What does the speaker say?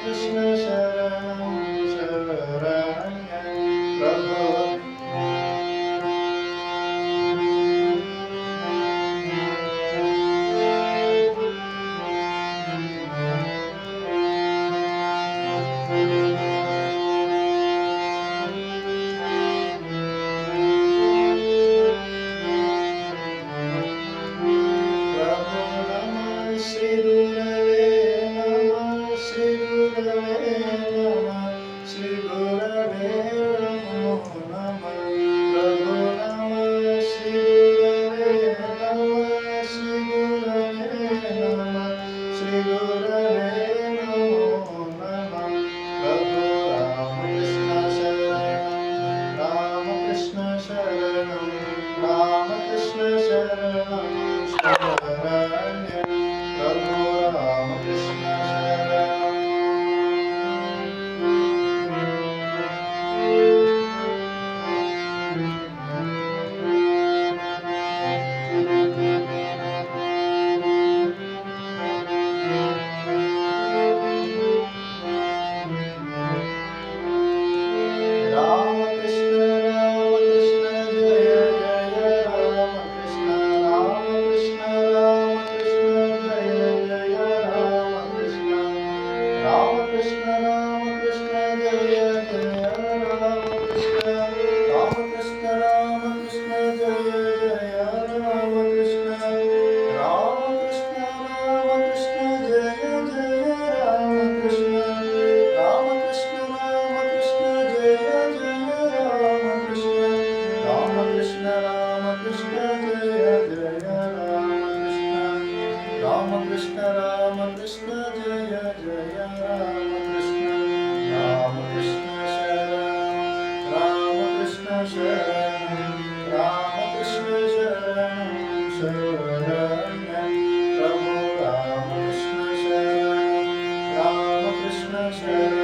कृष्ण शरणं शरण्यं प्रभो प्रभो नमः श्री गुरवे नमः श्री गुरवे नमः श्री गुरवे नमो नमः प्रभो नमः श्री गुरवे नमः श्री गुरवे नमः श्री गुरवे नमो नमः प्रभो रामकृष्ण शरणं रामकृष्ण शरणं शरण्यं प्रभो रामकृष्ण शरणं रामकृष्ण रामकृष्ण जय जय रामकृष्ण रामकृष्ण रामकृष्ण जय जय रामकृष्ण रामकृष्ण रामकृष्ण जय जय रामकृष्ण रामकृष्ण रामकृष्ण जय जय रामकृष्ण रामकृष्ण रामकृष्ण जय जय रामकृष्ण रामकृष्ण रामकृष्ण जय जय रामकृष्ण रामकृष्ण रामकृष्ण जय जय रामकृष्ण रामकृष्ण रामकृष्ण जय जय रामकृष्ण रामकृष्ण शरणं रामकृष्ण शरणं शरण्यं प्रभो रामकृष्ण शरणं रामकृष्ण शरणं